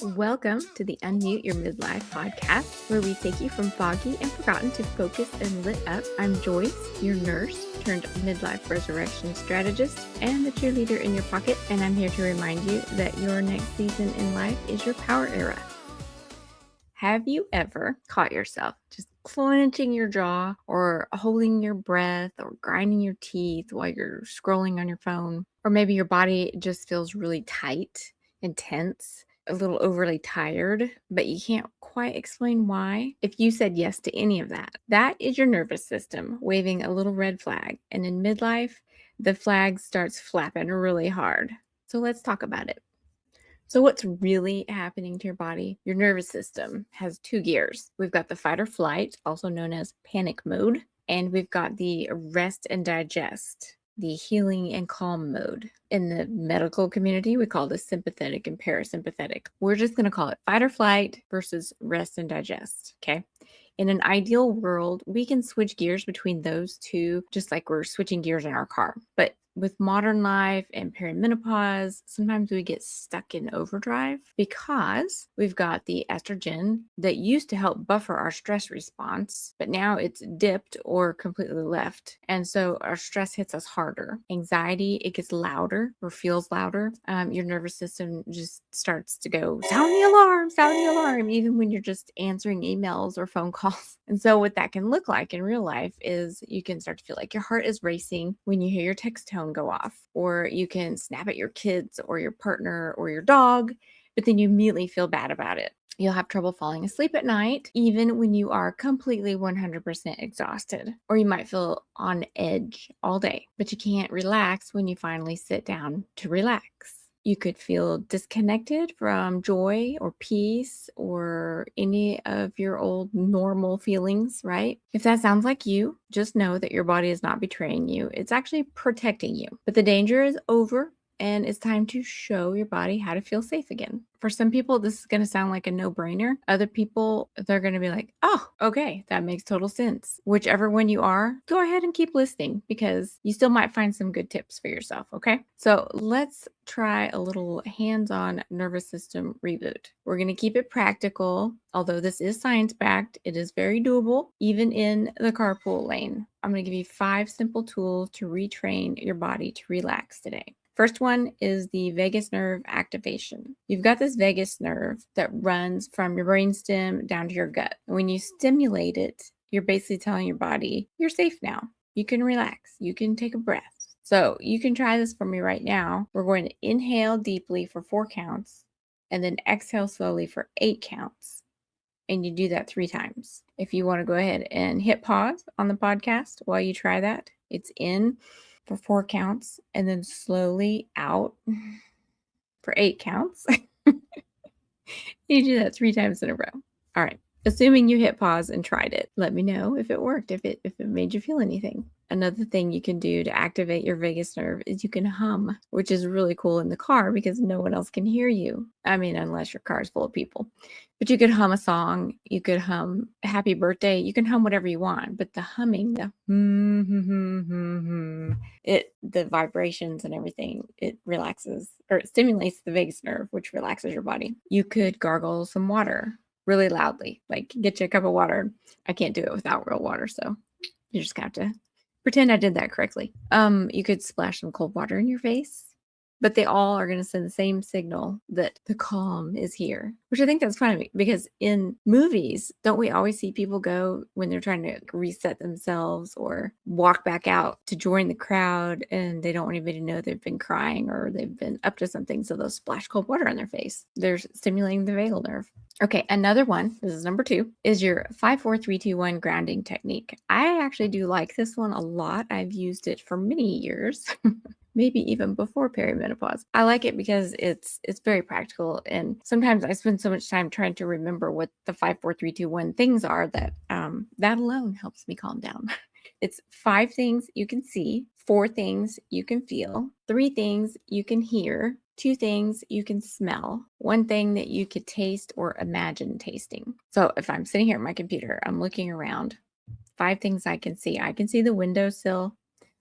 Welcome to the Unmute Your Midlife podcast, where we take you from foggy and forgotten to focused and lit up. I'm Joyce, your nurse turned midlife resurrection strategist and the cheerleader in your pocket, and I'm here to remind you that your next season in life is your power era. Have you ever caught yourself just clenching your jaw or holding your breath or grinding your teeth while you're scrolling on your phone? Or maybe your body just feels really tight and tense, a little overly tired, but you can't quite explain why. If you said yes to any of that, that is your nervous system waving a little red flag. And in midlife, the flag starts flapping really hard. So let's talk about it. So what's really happening to your body? Your nervous system has two gears. We've got the fight or flight, also known as panic mode, and we've got the rest and digest, the healing and calm mode. In the medical community, we call this sympathetic and parasympathetic. We're just going to call it fight or flight versus rest and digest, okay? In an ideal world, we can switch gears between those two, just like we're switching gears in our car. But with modern life and perimenopause, sometimes we get stuck in overdrive because we've got the estrogen that used to help buffer our stress response, but now it's dipped or completely left. And so our stress hits us harder. Anxiety, it gets louder or feels louder. Your nervous system just starts to go, sound the alarm, even when you're just answering emails or phone calls. And so what that can look like in real life is you can start to feel like your heart is racing when you hear your text tone go off, or you can snap at your kids or your partner or your dog, but then you immediately feel bad about it. You'll have trouble falling asleep at night, even when you are completely 100% exhausted, or you might feel on edge all day, but you can't relax when you finally sit down to relax. You could feel disconnected from joy or peace or any of your old normal feelings, right? If that sounds like you, just know that your body is not betraying you. It's actually protecting you. But the danger is over, and it's time to show your body how to feel safe again. For some people, this is going to sound like a no-brainer. Other people, they're going to be like, oh, okay, that makes total sense. Whichever one you are, go ahead and keep listening because you still might find some good tips for yourself, okay? So let's try a little hands-on nervous system reboot. We're going to keep it practical. Although this is science-backed, it is very doable, even in the carpool lane. I'm going to give you 5 simple tools to retrain your body to relax today. First one is the vagus nerve activation. You've got this vagus nerve that runs from your brainstem down to your gut. And when you stimulate it, you're basically telling your body, you're safe now. You can relax. You can take a breath. So you can try this for me right now. We're going to inhale deeply for 4 counts and then exhale slowly for 8 counts. And you do that 3 times. If you want to go ahead and hit pause on the podcast while you try that, it's in for 4 counts and then slowly out for 8 counts. You do that 3 times in a row. All right. Assuming you hit pause and tried it, let me know if it worked, if it made you feel anything. Another thing you can do to activate your vagus nerve is you can hum, which is really cool in the car because no one else can hear you. I mean, unless your car is full of people. But you could hum a song. You could hum happy birthday. You can hum whatever you want. But the humming, the the vibrations and everything, it relaxes or it stimulates the vagus nerve, which relaxes your body. You could gargle some water really loudly, like get you a cup of water. I can't do it without real water, so you just have to pretend I did that correctly. You could splash some cold water in your face, but they all are going to send the same signal that the calm is here, which I think that's funny because in movies, don't we always see people go when they're trying to reset themselves or walk back out to join the crowd and they don't want anybody to know they've been crying or they've been up to something, so they'll splash cold water on their face. They're stimulating the vagal nerve. Okay, another one, this is number 2, is your 5-4-3-2-1 grounding technique. I actually do like this one a lot. I've used it for many years. Maybe even before perimenopause. I like it because it's very practical, and sometimes I spend so much time trying to remember what the 5-4-3-2-1 things are that that alone helps me calm down. It's 5 things you can see, 4 things you can feel, 3 things you can hear, 2 things you can smell, 1 thing that you could taste or imagine tasting. So if I'm sitting here at my computer, I'm looking around, 5 things I can see. I can see the windowsill.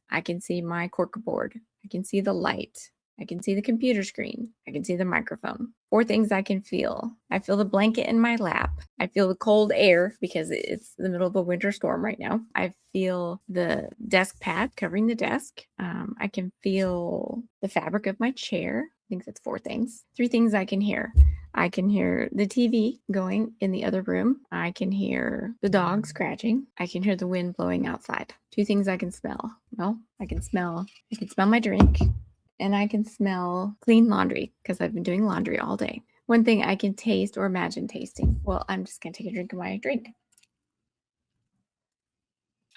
I can see my corkboard. I can see the light. I can see the computer screen. I can see the microphone. 4 things I can feel. I feel the blanket in my lap. I feel the cold air because it's the middle of a winter storm right now. I feel the desk pad covering the desk. I can feel the fabric of my chair. I think that's 4 things. 3 things I can hear. I can hear the TV going in the other room. I can hear the dog scratching. I can hear the wind blowing outside. 2 things I can smell. Well, I can smell my drink, and I can smell clean laundry because I've been doing laundry all day. 1 thing I can taste or imagine tasting. Well, I'm just going to take a drink of my drink.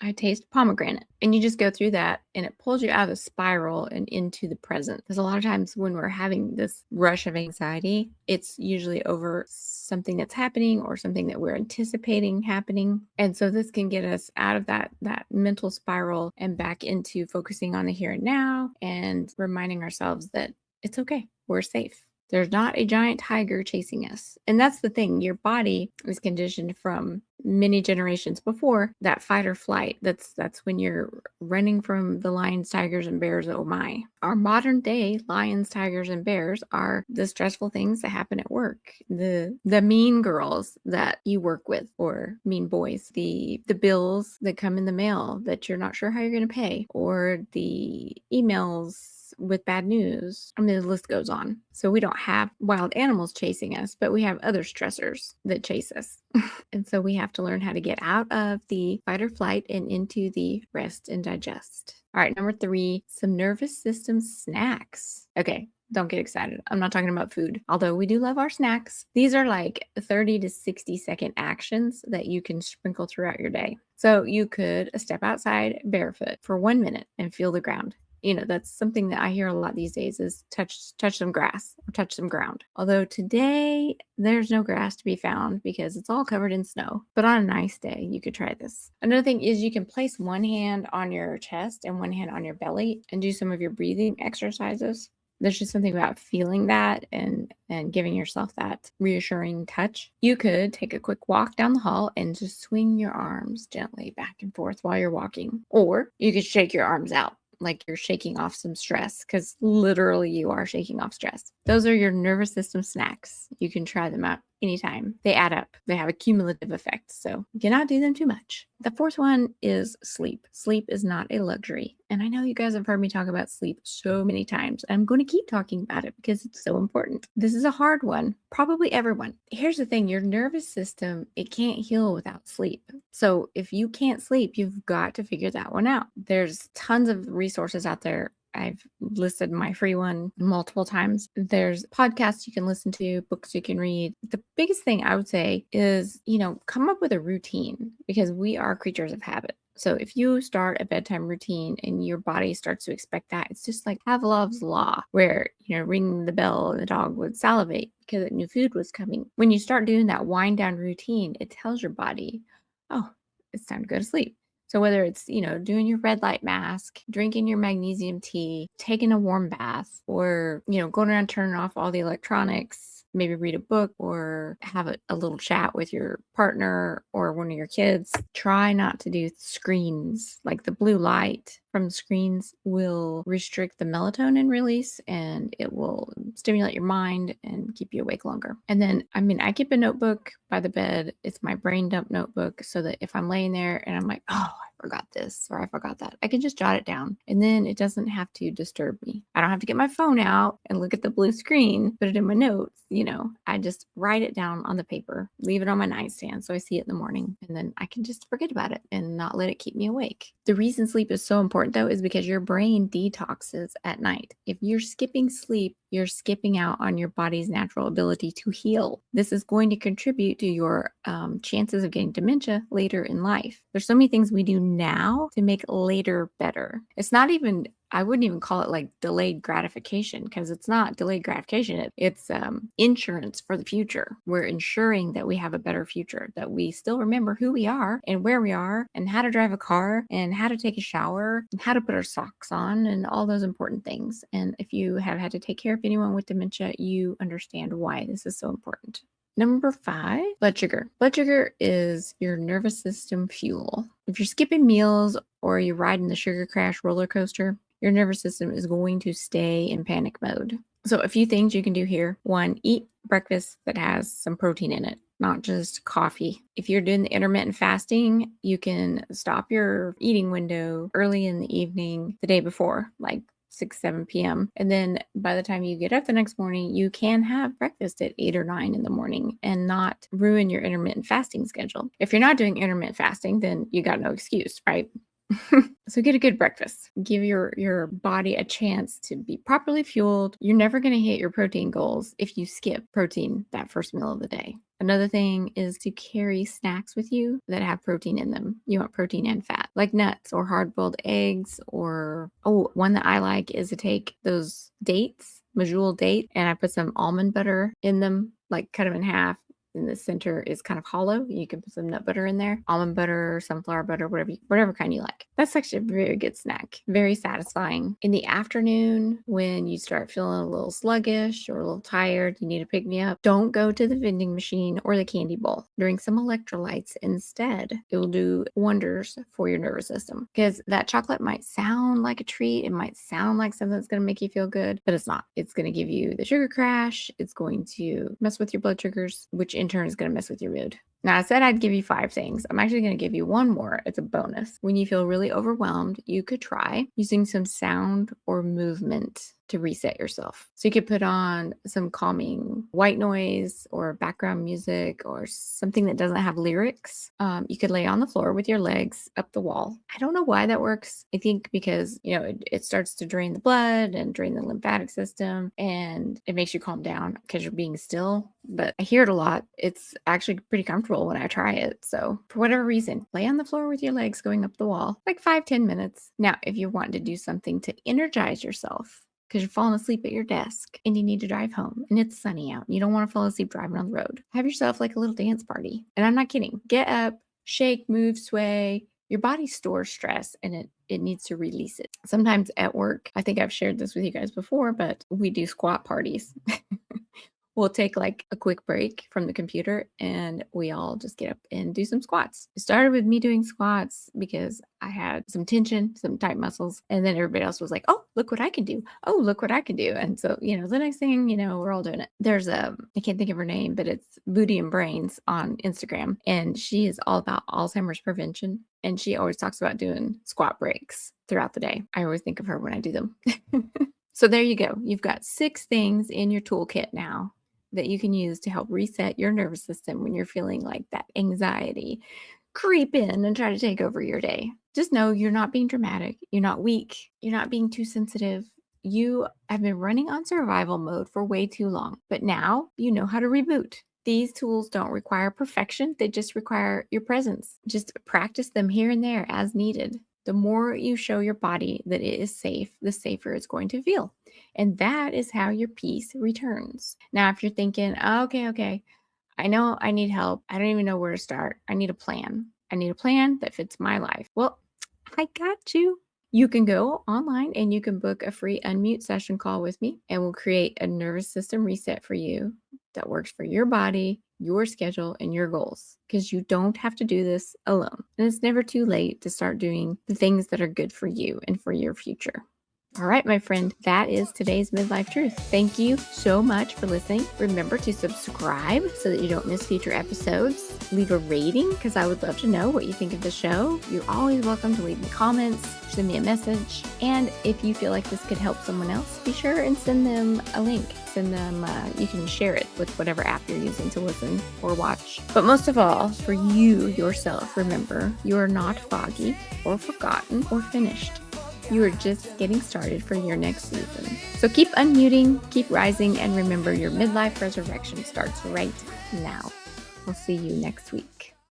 I taste pomegranate, and you just go through that and it pulls you out of the spiral and into the present. Because a lot of times when we're having this rush of anxiety, it's usually over something that's happening or something that we're anticipating happening. And so this can get us out of that mental spiral and back into focusing on the here and now and reminding ourselves that it's okay. We're safe. There's not a giant tiger chasing us. And that's the thing. Your body is conditioned from many generations before that fight or flight. That's when you're running from the lions, tigers, and bears. Oh my. Our modern day lions, tigers, and bears are the stressful things that happen at work. The mean girls that you work with, or mean boys, the bills that come in the mail that you're not sure how you're going to pay, or the emails with bad news. I mean, the list goes on. So we don't have wild animals chasing us, but we have other stressors that chase us. And so we have to learn how to get out of the fight or flight and into the rest and digest. All right, number 3, some nervous system snacks. Okay, don't get excited. I'm not talking about food, although we do love our snacks. These are like 30 to 60-second actions that you can sprinkle throughout your day. So you could step outside barefoot for 1 minute and feel the ground. You know, that's something that I hear a lot these days is touch some grass or touch some ground. Although today there's no grass to be found because it's all covered in snow. But on a nice day, you could try this. Another thing is you can place 1 hand on your chest and 1 hand on your belly and do some of your breathing exercises. There's just something about feeling that and giving yourself that reassuring touch. You could take a quick walk down the hall and just swing your arms gently back and forth while you're walking. Or you could shake your arms out like you're shaking off some stress, because literally you are shaking off stress. Those are your nervous system snacks. You can try them out anytime. They add up. They have a cumulative effect, so you cannot do them too much. The 4th one is sleep. Sleep is not a luxury. And I know you guys have heard me talk about sleep so many times. I'm going to keep talking about it because it's so important. This is a hard one. Probably everyone. Here's the thing. Your nervous system, it can't heal without sleep. So if you can't sleep, you've got to figure that one out. There's tons of resources out there. I've listed my free one multiple times. There's podcasts you can listen to, books you can read. The biggest thing I would say is, come up with a routine, because we are creatures of habit. So if you start a bedtime routine and your body starts to expect that, it's just like Pavlov's law, where, ringing the bell and the dog would salivate because it knew food was coming. When you start doing that wind down routine, it tells your body, oh, it's time to go to sleep. So whether it's, doing your red light mask, drinking your magnesium tea, taking a warm bath, or, going around turning off all the electronics, maybe read a book or have a little chat with your partner or one of your kids, try not to do screens. Like the blue light from screens will restrict the melatonin release, and it will stimulate your mind and keep you awake longer. And then, I keep a notebook by the bed. It's my brain dump notebook, so that if I'm laying there and I'm like, oh, I forgot this or I forgot that, I can just jot it down, and then it doesn't have to disturb me. I don't have to get my phone out and look at the blue screen, put it in my notes. I just write it down on the paper, leave it on my nightstand so I see it in the morning, and then I can just forget about it and not let it keep me awake. The reason sleep is so important, though, is because your brain detoxes at night. If you're skipping sleep, you're skipping out on your body's natural ability to heal. This is going to contribute to your chances of getting dementia later in life. There's so many things we do now to make later better. It's not even, I wouldn't even call it like delayed gratification, because it's not delayed gratification. It's insurance for the future. We're ensuring that we have a better future, that we still remember who we are and where we are and how to drive a car and how to take a shower and how to put our socks on and all those important things. And if you have had to take care of anyone with dementia, you understand why this is so important. Number 5, blood sugar. Blood sugar is your nervous system fuel. If you're skipping meals or you're riding the sugar crash roller coaster, your nervous system is going to stay in panic mode. So a few things you can do here. 1, eat breakfast that has some protein in it, not just coffee. If you're doing the intermittent fasting, you can stop your eating window early in the evening the day before, like 6, 7 p.m. And then by the time you get up the next morning, you can have breakfast at 8 or 9 in the morning and not ruin your intermittent fasting schedule. If you're not doing intermittent fasting, then you got no excuse, right? So get a good breakfast. Give your body a chance to be properly fueled. You're never going to hit your protein goals if you skip protein that first meal of the day. Another thing is to carry snacks with you that have protein in them. You want protein and fat, like nuts or hard-boiled eggs, or one that I like is to take those dates, medjool date, and I put some almond butter in them, like cut them in half. In the center is kind of hollow. You can put some nut butter in there, almond butter, sunflower butter, whatever kind you like. That's actually a very good snack, very satisfying. In the afternoon, when you start feeling a little sluggish or a little tired, you need to pick me up. Don't go to the vending machine or the candy bowl. Drink some electrolytes instead. It will do wonders for your nervous system, because that chocolate might sound like a treat. It might sound like something that's going to make you feel good, but it's not. It's going to give you the sugar crash. It's going to mess with your blood sugars, which in turn is going to mess with your mood. Now, I said I'd give you 5 things. I'm actually going to give you one more. It's a bonus. When you feel really overwhelmed, you could try using some sound or movement to reset yourself. So you could put on some calming white noise or background music or something that doesn't have lyrics. You could lay on the floor with your legs up the wall. I don't know why that works. I think because, it starts to drain the blood and drain the lymphatic system, and it makes you calm down because you're being still. But I hear it a lot. It's actually pretty comfortable when I try it. So for whatever reason, lay on the floor with your legs going up the wall, like 5-10 minutes. Now, if you want to do something to energize yourself, because you're falling asleep at your desk and you need to drive home and it's sunny out and you don't want to fall asleep driving on the road, have yourself like a little dance party. And I'm not kidding. Get up, shake, move, sway. Your body stores stress and it needs to release it. Sometimes at work, I think I've shared this with you guys before, but we do squat parties. We'll take like a quick break from the computer and we all just get up and do some squats. It started with me doing squats because I had some tension, some tight muscles. And then everybody else was like, oh, look what I can do. Oh, look what I can do. And so, the next thing, we're all doing it. There's I can't think of her name, but it's Booty and Brains on Instagram. And she is all about Alzheimer's prevention. And she always talks about doing squat breaks throughout the day. I always think of her when I do them. So there you go. You've got 6 things in your toolkit now that you can use to help reset your nervous system when you're feeling like that anxiety creep in and try to take over your day. Just know you're not being dramatic. You're not weak. You're not being too sensitive. You have been running on survival mode for way too long, but now you know how to reboot. These tools don't require perfection. They just require your presence. Just practice them here and there as needed. The more you show your body that it is safe, the safer it's going to feel. And that is how your peace returns. Now, if you're thinking, okay, I know I need help. I don't even know where to start. I need a plan. I need a plan that fits my life. Well, I got you. You can go online and you can book a free unmute session call with me, and we'll create a nervous system reset for you that works for your body, your schedule, and your goals, because you don't have to do this alone. And it's never too late to start doing the things that are good for you and for your future. All right, my friend, that is today's Midlife Truth. Thank you so much for listening. Remember to subscribe so that you don't miss future episodes. Leave a rating because I would love to know what you think of the show. You're always welcome to leave me comments, send me a message. And if you feel like this could help someone else, be sure and send them a link. Send them, you can share it with whatever app you're using to listen or watch. But most of all, for you yourself, remember, you are not foggy or forgotten or finished. You are just getting started for your next season. So keep unmuting, keep rising, and remember your midlife resurrection starts right now. We'll see you next week.